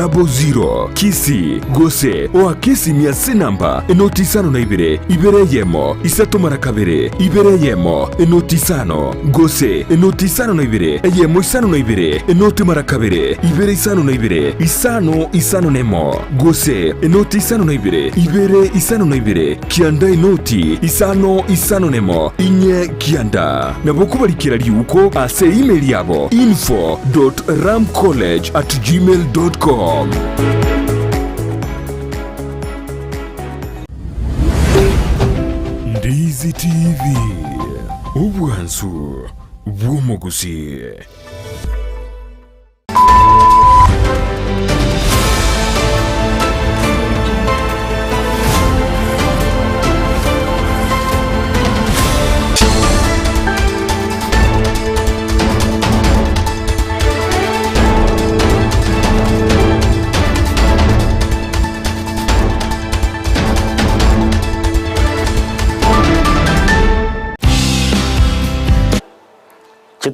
00 Kisii Gusii o Kisii miasi namba enoti Isano na Ibere Ibere yemo isatu mara kabiri Ibere yemo enoti Isano Gusii enoti Isano na Ibere yemo Isano na Ibere enoti mara kabiri Ibere Isano na Ibere Isano nemo Gusii enoti Isano na Ibere Ibere Isano na Ibere kianda enoti Isano nemo inye kianda nabokubarikira liuko ase email yabo info.ramcollege@gmail.com. Ndizi TV ubwansu bw'omugusi.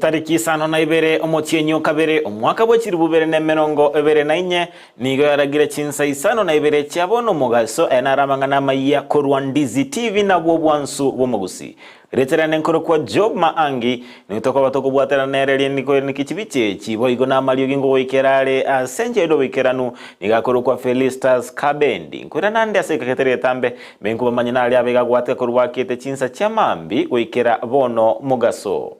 Tariki Isano na Ibere omotienyo kabere omwaka bwekiri bubere ne mirongo ebere na inye nigo yaragire Chinsa Isano na Ibere chabono mugaso enaramanga na Amayia korwa Ndizi TV na bwo bwansu bwo Gusii reterane nkoro kwa job Maangi nitoko batoko bwatera nereri niko nikichibiche chibo igo na Mario gingo wikerare asenje do wikeranu nigakoro kwa Felistus Kabendi nkora nande asekaketere tambe benku bamanyina ali abega gwate korwa kete Chinsa chamambi wikera bono mugaso.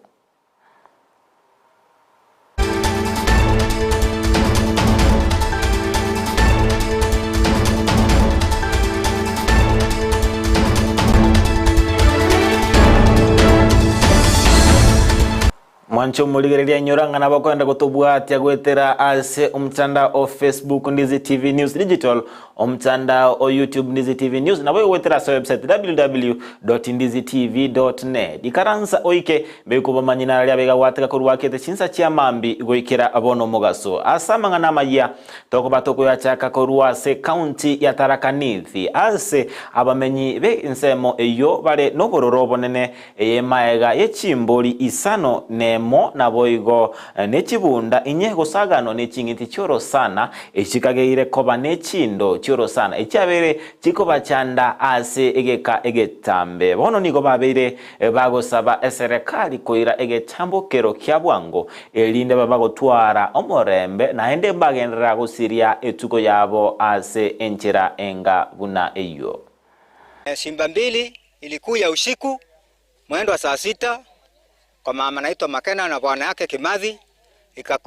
Mwancho muligereria nyoranga na bakwenda kutubwatia gwetera ase umtandao o Facebook Ndizi TV News Digital umtandao o YouTube Ndizi TV News na wewe wetera sa website www.ndizitv.net ikaransa oike bekuba manyina ali abega wateka kurwakete Chinsa chiamambi goikera abono mugaso asamanga na Amayia toko batoko yachaka korwase county ya Tharaka Nithi ase abamenyi be insemo eyo bare nobororobo nene eyemaega yechimboli Isano nemo na boigo nechibunda inyego sagano nechingiti choro sana echikageire koba nechindo choro sana echabere chikoba chanda ase egeka egetambe bono nigo babere bagosaba eserekali koira egetambokero kyabwango elinde babagotwara omorembe na ende bagendera gusiria etuko yabo ase enchera enga buna eyo. Simba mbili ilikuja usiku mwendo wa saa 6 kwa mama naitwa Makena na bwana yake Kimathi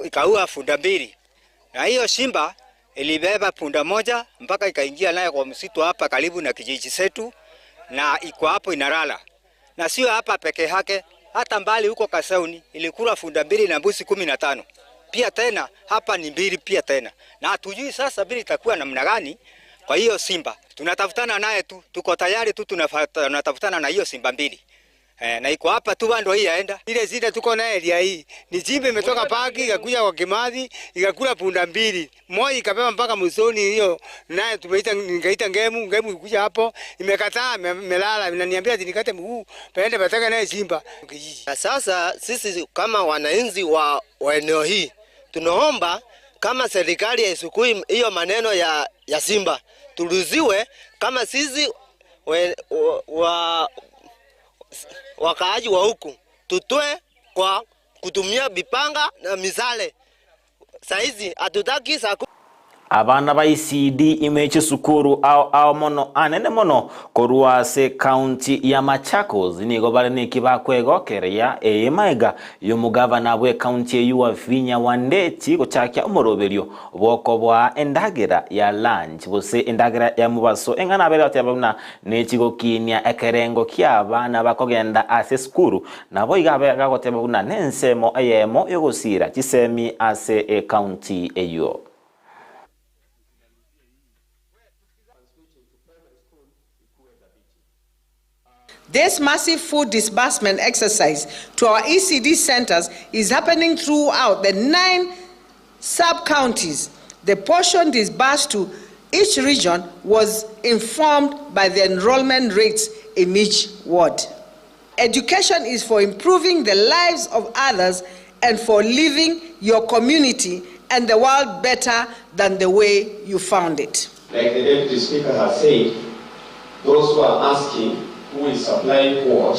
ikaua punda mbili. Na hiyo simba ilibeba punda moja mpaka ikaingia naye kwa msitu hapa karibu na kijiji chetu na iko hapo inalala. Na sio hapa peke yake, hata mbali huko Kasauni ilikula punda mbili na mbuzi 15. Pia tena hapa ni mbili pia tena. Na hatujui sasa mbili itakuwa namna gani. Kwa hiyo simba tunatafutana naye tu, tuko tayari tu tunatafutana na hiyo simba mbili. Na iko hapa tu bando hii aenda. Ile zile tuko na area hii. Ni jimbe imetoka paki ikakuja kwa Kimathi ikakula punda mbili. Moja ikabeba mpaka Musoni hiyo. Naye tumeita ningeita ngemu ikuja hapo imekataa melala inaniambia nikate mguu paende bataka naye simba. Sasa sisi kama wananchi wa eneo hii tunaomba kama serikali ya isukui hiyo maneno ya simba turuziwe kama sisi wakaaji wa huku tutoe kwa kutumia bipanga na misale. Saizi hatutaki abana ba ECD imeche sukuru au mono anene mono korwase county ya Machakos nigo bare nikibakwego keria maega yo mugavana bwe county yuwa Vinya Wandeti gochakya umoroberio boko bwa endagera ya lunch bose endagera ya mubaso engana bere atyabuna nechigo kinya ekerengo kyabana bakogenda ase sukuru nabo igabe gagotyabuna nensemo ayemo yogosira kisemi ase county eyo. This massive food disbursement exercise to our ECD centers is happening throughout the 9 sub-counties. The portion disbursed to each region was informed by the enrollment rates in each ward. Education is for improving the lives of others and for leaving your community and the world better than the way you found it. Like the Deputy Speaker has said, those who are asking who is supplying what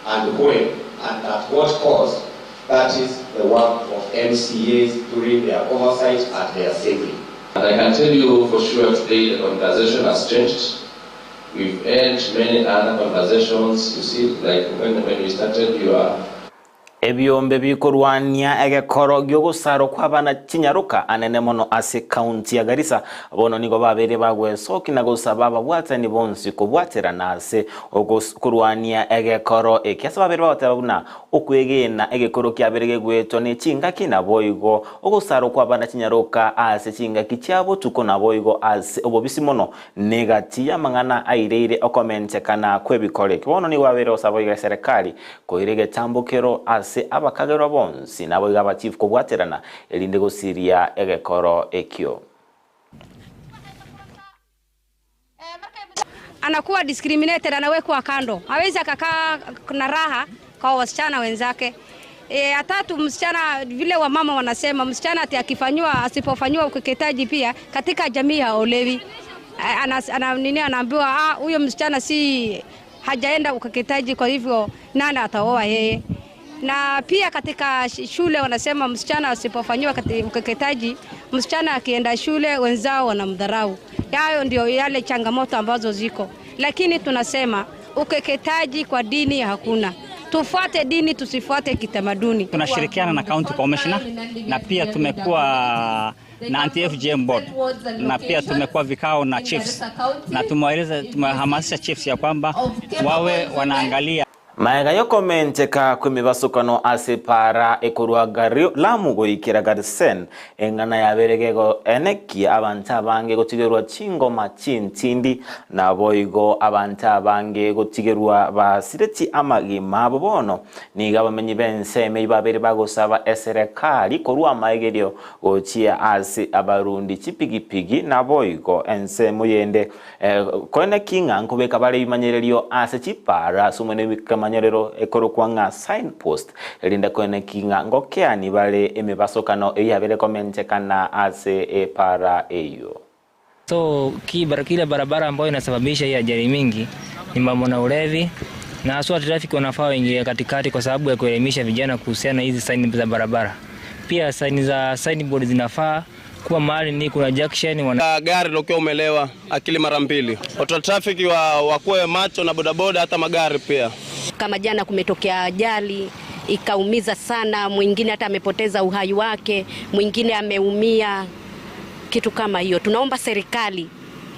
and when and at what cost, that is the work of MCAs during their oversight at their assembly. And I can tell you for sure today the conversation has changed. We've had many other conversations. You see, like when we started your ebyombe bikorwania egekoro gyogusaro kwabana Chinyaruka anene mono ase county ya Garissa bono nigo babere bagwesoki na gusaba babwatani bonsi kubwaterana ase okurwania egekoro ekiasa babere batabuna okwegena egekoro kyaberege gweto ne chinga kina boigo ogusaro kwabana Chinyaruka ase chinga kichabo tuko na boigo ase obobisi mono negati ya mangana aireire okomente kana kwebikore bono nigo babere osaboiga serikali koirege tambukero ase abakagero bonsi nabo gaba chief kubwaterana elinde gosiria egekoro ekyo anakuwa discriminated, anawekwa kando, hawezi akakaa na raha kwa wasichana wenzake. Atatu, msichana vile wa mama wanasema msichana ati akifanywa asipofanywa ukeketaji pia katika jamii haolewi. Anaambiwa huyo msichana si hajaenda ukeketaji, kwa hivyo nani ataoa yeye. Na pia katika shule wanasema msichana asipofanywa ukeketaji, msichana akienda shule wenzao wanamdharau. Hayo ndio yale changamoto ambazo ziko. Lakini tunasema ukeketaji kwa dini hakuna. Tufuate dini, tusifuate kitamaduni. Tunashirikiana na county commissioner na pia tumekuwa na anti-FGM board na pia tumekuwa vikao na chiefs na tumehamasisha chiefs ya kwamba wawe wanaangalia Maega yo komente ka kwimibasukano ase para ekurwagario lamu goikira garsen engana yaberegego eneki abanta bange gotigerwa chingo machintindi na boigo abanta bange gotigerwa basireti amagima bobono niga bamenyi bense mebabere bagosaba serikali korwa maegerio gochia ase abarundi chipigipigi na boigo ense muyende koneki nganko bekabale imanyererio ase chipara sumene manyerero ekoro kwanga signpost elinda kwene kinga ngokeani bale emebasokano eyabere komente kana ase para eyo. So kile barabara ambayo inasababisha hii ajali mingi ni mambo na ulevi na haswa traffic wanafaa waingie katikati kwa sababu ya kuelimisha vijana kuhusiana hizi sign za barabara. Pia sign za signboard zinafaa kuwa mahali ni kuna junction gari lokeo umelewa akili mara mbili. Auto traffic wakuwe macho na bodaboda hata magari pia. Kama jana kumetokea ajali ikaumiza sana, mwingine hata amepoteza uhai wake, mwingine ameumia, kitu kama hiyo. Tunaomba serikali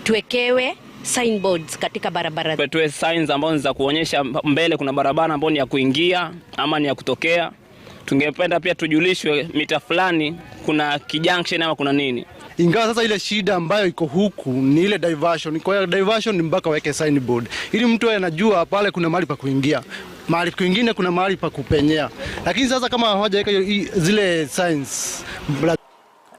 tuwekewe signboards katika barabara. Tuwe signs ambazo za kuonyesha mbele kuna barabara ambayo ni ya kuingia ama ni ya kutokea. Tungependa pia tujulishwe mita fulani kuna kijunction ama kuna nini. Ingawa sasa ile shida ambayo iko huku ni ile diversion. Kwa hiyo diversion ni mpaka weke signboard ili mtu anajua pale kuna mahali pa kuingia, mahali kwingine kuna mahali pa kupenyea. Lakini sasa kama hawajaweka zile signs,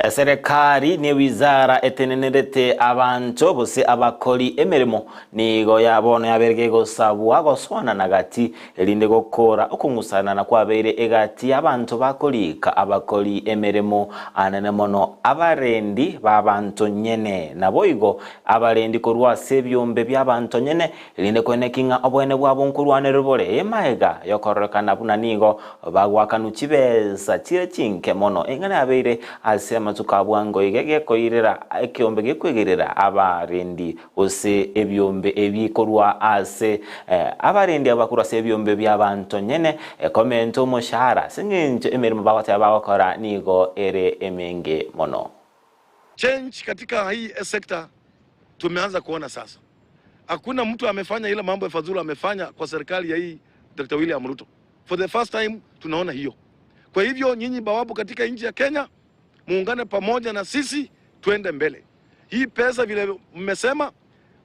serikali ni wizara etenenerete abantu bose abakoli emerimo nigo yabono yaberege gosabwa goswana nagati elinde gokora okungusana na kwabere egati abantu bakolika abakoli emerimo anene mono abarendi babantu nyene naboigo abarendi korwa sebyombe byabantu nyene elinde kwenekinga obwene bwabo nkurwanero bole emaega yokorokana buna nigo bagwakanuchibeza chire chinke mono engana abere asema tukabwango igege koirera ekyombe gekwegerera abarendi ose ebyombe ebikorwa ase abarendi abakura se ebyombe byabantu nyene komento mushahara singinje emirimo bawata bakora nigo ere emenge mono. Change katika hii sekta tumeanza kuona sasa. Hakuna mtu amefanya ile mambo ya fadhila amefanya kwa serikali ya hii Dr. William Ruto. For the first time tunaona hiyo. Kwa hivyo nyinyi bawabu katika nchi ya Kenya muungane pamoja na sisi tuende mbele. Hii pesa vile mmesema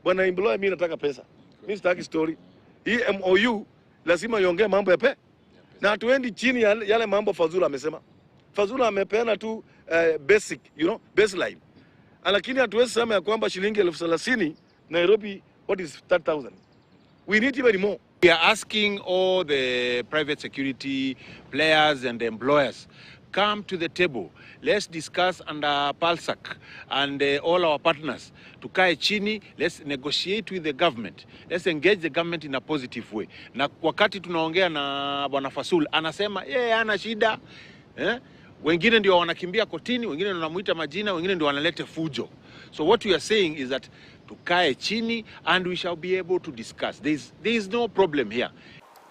bwana Imbloya, mimi nataka pesa. Mimi sitaki story. Hii MOU lazima iongee mambo ya na tuendi chini yale mambo Fazula amesema. Fazula amepeana tu basic, baseline. Lakini hatuwezi sema ya kwamba shilingi 30,000 Nairobi, what is 30,000? We need even more. We are asking all the private security players and the employers come to the table. Let's discuss under PALSAC and all our partners. Tukae chini, let's negotiate with the government. Let's engage the government in a positive way. Na wakati tunaongea na Bwana Fasul, anasema hana shida. Wengine ndio wanakimbia kotini, wengine ndio wanamuita majina, wengine ndio wanaleta fujo. So what we are saying is that tukae chini and we shall be able to discuss. There is no problem here.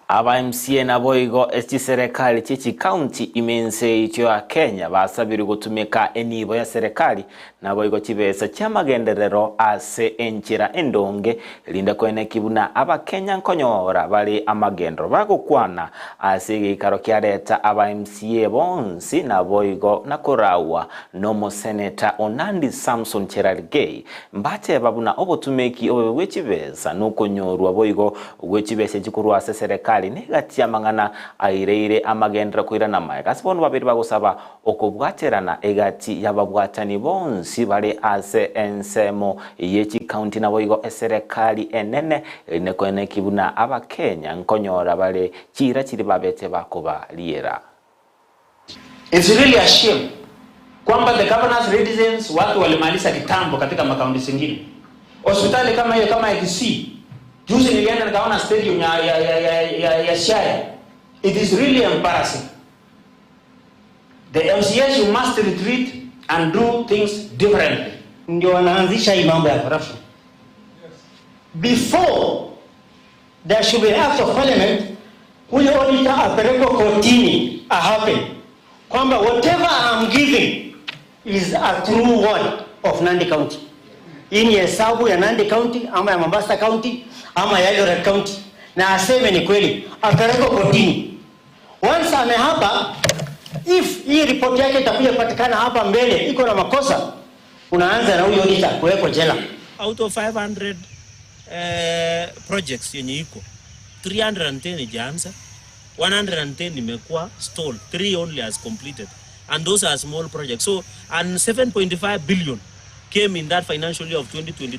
Aba MCA na boigo esti serikali chichi county imense icho ya Kenya basabiri gutumika enibo ya serikali na boigo chibesa chamagenderero ase enchira endonge linda kwene kibuna aba Kenya nkonyora bali amagendro bagukwana ase gikaro kyareta aba MCA bonsi na boigo na korawa nomo senator Onandi Samson Cherargei mbate babuna obotumeki obwechibesa nukonyorwa boigo gwechibesa chikurwa ase serikali negati amangana aireire amagendera kwirana maye kasibonu babiri bagusaba okubwaterana egati yababwatani bonsi bale ase ensemo yechi county na boigo eserikali enene nekwene kibuna aba Kenya nkonyora bale chira chiri babete bakoba liera. It's really a shame kwamba the governor's residence watu walimaliza kitambo katika makaunti zingine. Hospitali kama hiyo kama Gusii, juzi nilienda nikaona stadium ya Shire. It is really embarrassing. The MCAs, you must retreat and do things differently. Ndio wanaanzisha hii mambo ya corruption. Before there should be act of parliament, huyo auditor apelekwa kotini happen. Kwamba whatever I'm giving is a true word of Nandi County. Hii ni hesabu ya Nandi County ama ya Mombasa County ama ya Eldoret County, na aseme ni kweli, apelekwe kotini. Once ame hapa, if hii report yake itakuja patikana hapa mbele iko na makosa, unaanza na huyo auditor kuwekwa jela. Out of 500 projects yenye iko 310 ijaanza, 110 imekuwa stalled, 3 only has completed, and those are small projects. So and 7.5 billion came in that financial year of 2022.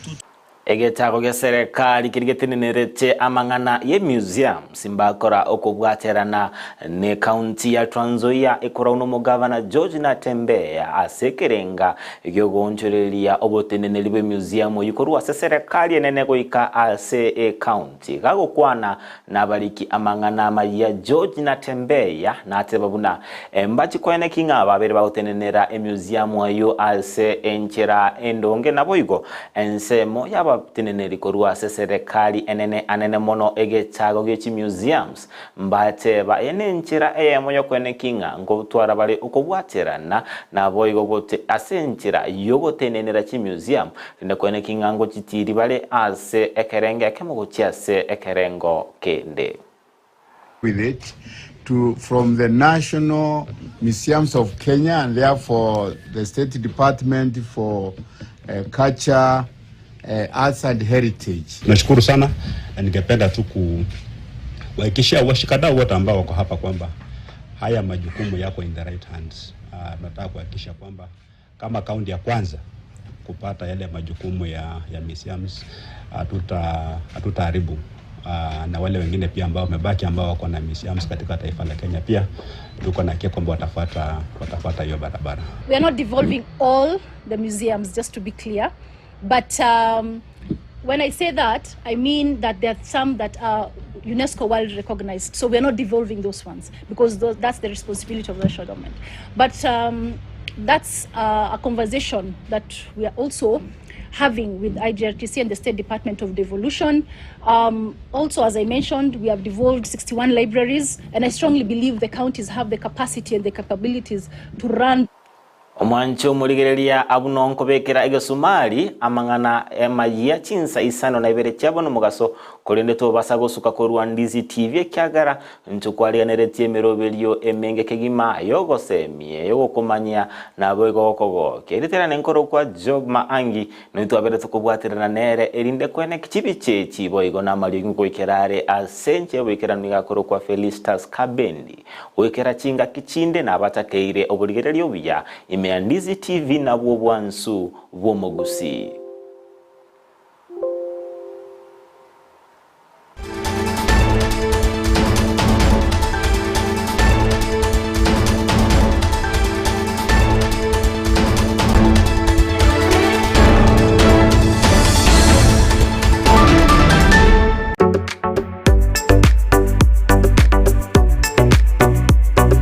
Egetago ge serikali kirigetenerete amangana ye museum simbakora okubwaterana ne county ya Trans Nzoia ekora uno governor George Natembeya asekerenga igyogonchoreria oboteneneri bwe museum yikorwa se serikali enene goika ase county gagokwana nabaliki amangana Amayia George Natembeya natebabuna embachi kwene kinga babere bagotenenera museum ayo ase enchera endonge naboigo ensemo yaba teneneri korwa se serikali enene anene mono egetago gechi museums mbate ba enenchira eyemonyo kwene kinga ngotwara bale ukobwaterana na boigo gote asenchira yogotenenera chi museum rinde kwene kinga ngo chitiri bale ase ekerenge kemogo chiase ekerengo kende with it from the National Museums of Kenya and therefore the State Department for Culture, Arts and Heritage. Nashukuru sana na ningependa tu kuhakikishia washikadau wote ambao wako hapa kwamba haya majukumu yako in the right hands. Nataka kuhakikisha kwamba kama kaunti ya kwanza kupata yale majukumu ya museums hatutaharibu na wale wengine pia ambao wamebaki ambao wako na museums katika taifa la Kenya pia tuko na hakika kwamba watafuata hiyo barabara. We are not devolving all the museums, just to be clear. But when I say that, I mean that there are some that are UNESCO world recognized. So we are not devolving those ones because that's the responsibility of the national government. But that's a conversation that we are also having with IGRTC and the State Department of Devolution. Also, as I mentioned, we have devolved 61 libraries, and I strongly believe the counties have the capacity and the capabilities to run. Omwancho muligereria abunonko bekera egesumali amangana Amayia Chinsa Isano na Ibere chabono mugaso kolende to basago suka korwa Ndizi TV kyagara ntukwali neretie merobelio emenge kegima yogo semie yogo komanya na boigo kogo keretera nenkoro kwa job Maangi ntu abere tukubwaterana nere erinde kwene kichibiche chiboigo na mali ngo ikerare asenche wekera nigakoro kwa Felistus Kabendi wekera chinga kichinde na batakeire obuligererio biya Ndizi TV na bwo bwansu bwo Gusii.